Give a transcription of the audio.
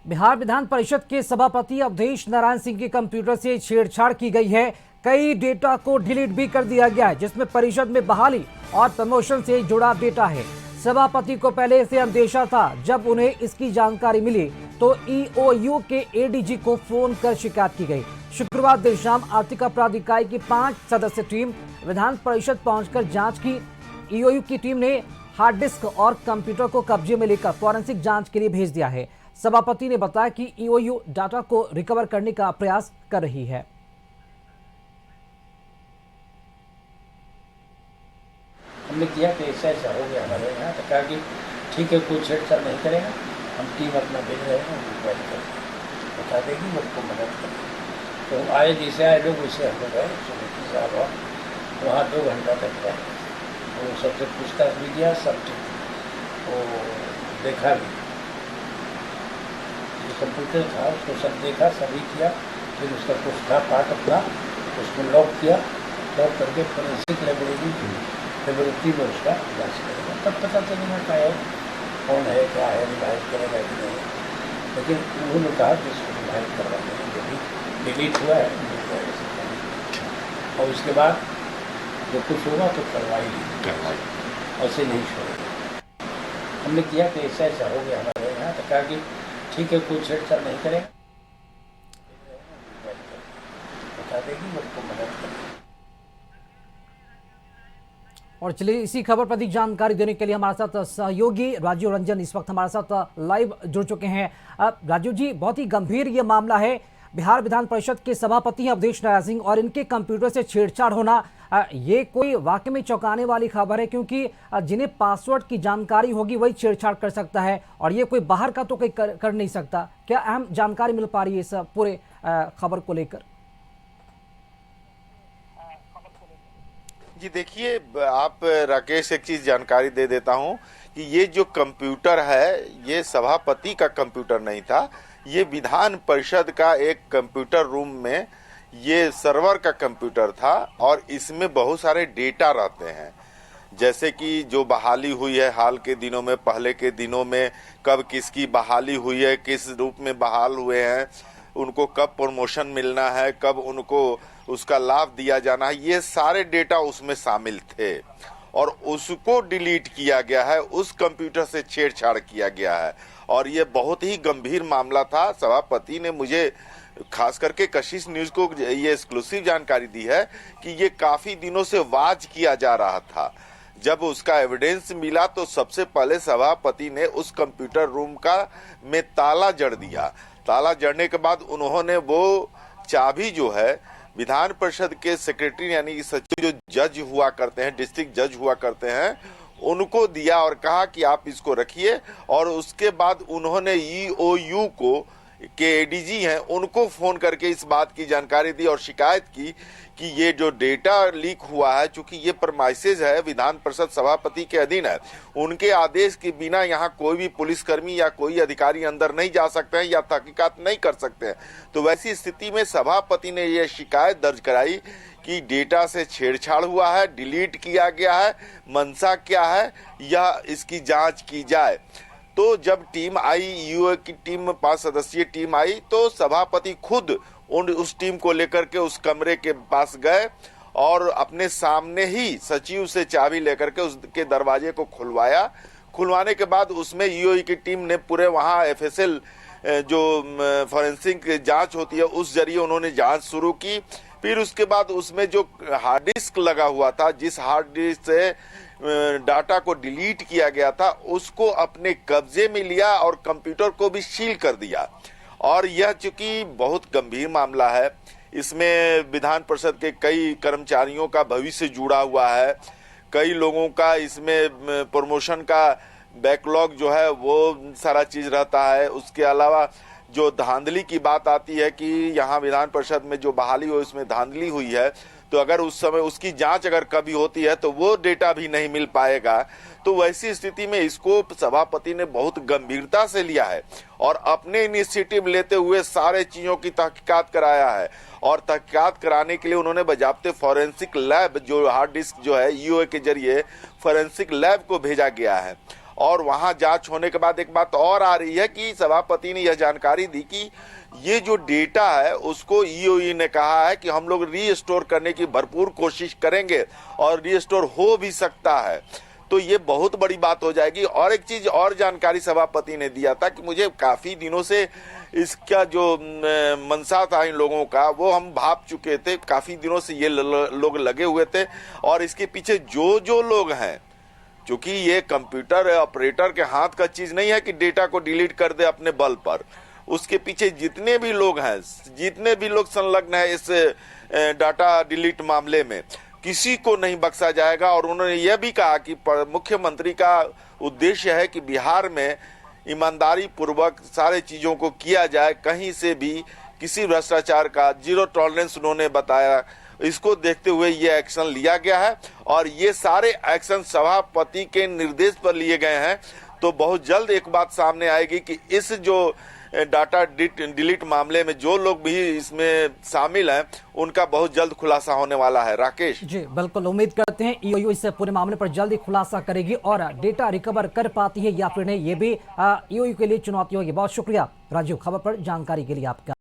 बिहार विधान परिषद के सभापति अवधेश नारायण सिंह के कंप्यूटर से छेड़छाड़ की गई है। कई डेटा को डिलीट भी कर दिया गया है, जिसमें परिषद में बहाली और प्रमोशन से जुड़ा डेटा है। सभापति को पहले से अंदेशा था। जब उन्हें इसकी जानकारी मिली तो ईओयू के एडीजी को फोन कर शिकायत की गई। शुक्रवार देर शाम आर्थिक अपराध इकाई की 5 सदस्यीय टीम विधान परिषद पहुंचकर जांच की। ईओयू की टीम ने हार्ड डिस्क और कंप्यूटर को कब्जे में लेकर फॉरेंसिक जांच के लिए भेज दिया है। सभापति ने बताया कि ईओयू डाटा को रिकवर करने का प्रयास कर रही है। हमने किया कि ऐसा ऐसा हो गया हमारे यहाँ, तो कहा कि ठीक है, कोई छेड़छाड़ नहीं करेगा, हम टीम अपना भेज रहे हैं, बता देगी, उसको मदद करेंगे। तो आए जैसे आए लोग वैसे हम लोग गए समिति साहब और वहाँ 2 घंटा तक रहे। वो सबसे पूछताछ भी किया, सब ठीक वो देखा भी, जो कंप्यूटर था उसको सब देखा, सभी किया। फिर उसका कुछ था पार्ट अपना, उसको लॉक किया, लॉक करके फोरेंसिक लेबोरेटरी में उसका जाँच करेगा, तब पता चलेगा क्या है, कौन है, क्या है, रिवाइव करेगा कि नहीं। लेकिन उन्होंने कहा कि इसको रिवाइव करवा देंगे, जो भी डिलीट हुआ है और उसके बाद जो कुछ होगा तो करवाई, ऐसे नहीं छोड़ेगा। हमने किया कि ऐसा ऐसा हो गया हमारे यहाँ, तो कहा कि ठीक है, कोई छेड़छाड़ नहीं करेगा, बता देगी, उसको मदद करेगी। और चलिए इसी खबर पर अधिक जानकारी देने के लिए हमारे साथ सहयोगी राजीव रंजन इस वक्त हमारे साथ लाइव जुड़ चुके हैं। राजीव जी, बहुत ही गंभीर ये मामला है। बिहार विधान परिषद के सभापति हैं अवधेश नारायण सिंह और इनके कंप्यूटर से छेड़छाड़ होना, ये कोई वाकई में चौंकाने वाली खबर है, क्योंकि जिन्हें पासवर्ड की जानकारी होगी वही छेड़छाड़ कर सकता है और ये कोई बाहर का तो कोई कर नहीं सकता। क्या अहम जानकारी मिल पा रही है इस पूरे खबर को लेकर? जी देखिए, आप राकेश, एक चीज जानकारी दे देता हूं कि ये जो कंप्यूटर है ये सभापति का कंप्यूटर नहीं था, ये विधान परिषद का एक कंप्यूटर रूम में ये सर्वर का कंप्यूटर था और इसमें बहुत सारे डेटा रहते हैं, जैसे कि जो बहाली हुई है हाल के दिनों में, पहले के दिनों में कब किसकी बहाली हुई है, किस रूप में बहाल हुए हैं, उनको कब प्रमोशन मिलना है, कब उनको उसका लाभ दिया जाना है, ये सारे डेटा उसमें शामिल थे और उसको डिलीट किया गया है, उस कंप्यूटर से छेड़छाड़ किया गया है और ये बहुत ही गंभीर मामला था। सभापति ने मुझे खास करके कशिश न्यूज को ये एक्सक्लूसिव जानकारी दी है कि ये काफी दिनों से वाच किया जा रहा था। जब उसका एविडेंस मिला तो सबसे पहले सभापति ने उस कंप्यूटर रूम का में ताला जड़ दिया। ताला जड़ने के बाद उन्होंने वो चाबी जो है विधान परिषद के सेक्रेटरी यानी कि सचिव जो जज हुआ करते हैं, डिस्ट्रिक्ट जज हुआ करते हैं, उनको दिया और कहा कि आप इसको रखिए। और उसके बाद उन्होंने ईओयू को के एडीजी हैं उनको फोन करके इस बात की जानकारी दी और शिकायत की कि ये जो डेटा लीक हुआ है, चूंकि ये परमाइसेज है, विधान परिषद सभापति के अधीन है, उनके आदेश के बिना यहाँ कोई भी पुलिसकर्मी या कोई अधिकारी अंदर नहीं जा सकते हैं या तहकीकात नहीं कर सकते हैं। तो वैसी स्थिति में सभापति ने यह शिकायत दर्ज कराई कि डेटा से छेड़छाड़ हुआ है, डिलीट किया गया है, मंशा क्या है यह इसकी जांच की जाए। तो जब टीम आई, ईओयू की टीम 5 सदस्यीय टीम आई, तो सभापति खुद उस टीम को लेकर के उस कमरे के पास गए और अपने सामने ही सचिव से चाबी लेकर के उसके दरवाजे को खुलवाया। खुलवाने के बाद उसमें ईओयू की टीम ने पूरे वहां एफएसएल जो फॉरेंसिक जांच होती है उस जरिए उन्होंने जांच शुरू की। फिर उसके बाद उसमें जो हार्ड डिस्क लगा हुआ था, जिस हार्ड डिस्क से डाटा को डिलीट किया गया था, उसको अपने कब्जे में लिया और कंप्यूटर को भी सील कर दिया। और यह चूंकि बहुत गंभीर मामला है, इसमें विधान परिषद के कई कर्मचारियों का भविष्य जुड़ा हुआ है, कई लोगों का इसमें प्रमोशन का बैकलॉग जो है वो सारा चीज रहता है। उसके अलावा जो धांधली की बात आती है कि यहाँ विधान परिषद में जो बहाली हुई उसमें धांधली हुई है, तो अगर उस समय उसकी जांच अगर कभी होती है तो वो डेटा भी नहीं मिल पाएगा। तो वैसी स्थिति में इसको सभापति ने बहुत गंभीरता से लिया है और अपने इनिशिएटिव लेते हुए सारे चीजों की तहकीकात कराया है और तहकीकात कराने के लिए उन्होंने बजाबते फॉरेंसिक लैब जो हार्ड डिस्क जो है ईओयू के जरिए फॉरेंसिक लैब को भेजा गया है और वहां जांच होने के बाद एक बात और आ रही है कि सभापति ने यह जानकारी दी कि ये जो डेटा है उसको ईओई ने कहा है कि हम लोग रीस्टोर करने की भरपूर कोशिश करेंगे और रीस्टोर हो भी सकता है। तो ये बहुत बड़ी बात हो जाएगी। और एक चीज और जानकारी सभापति ने दिया था कि मुझे काफी दिनों से इसका जो मंशा था इन लोगों का वो हम भाप चुके थे, काफी दिनों से ये लोग लगे हुए थे और इसके पीछे जो लोग हैं, क्योंकि ये कंप्यूटर ऑपरेटर के हाथ का चीज नहीं है कि डेटा को डिलीट कर दे अपने बल पर। उसके पीछे जितने भी लोग हैं, जितने भी लोग संलग्न है इस डाटा डिलीट मामले में, किसी को नहीं बख्शा जाएगा। और उन्होंने यह भी कहा कि मुख्यमंत्री का उद्देश्य है कि बिहार में ईमानदारी पूर्वक सारे चीजों को किया जाए, कहीं से भी किसी भ्रष्टाचार का जीरो टॉलरेंस उन्होंने बताया। इसको देखते हुए ये एक्शन लिया गया है और ये सारे एक्शन सभापति के निर्देश पर लिए गए हैं। तो बहुत जल्द एक बात सामने आएगी कि इस जो डाटा डिलीट मामले में जो लोग भी इसमें शामिल हैं उनका बहुत जल्द खुलासा होने वाला है। राकेश जी बिल्कुल, उम्मीद करते हैं ईओयू इस पूरे मामले पर जल्दी खुलासा करेगी और डेटा रिकवर कर पाती है या फिर नहीं, ये भी ईओयू के लिए चुनौती होगी। बहुत शुक्रिया राजीव, खबर पर जानकारी के लिए आपका।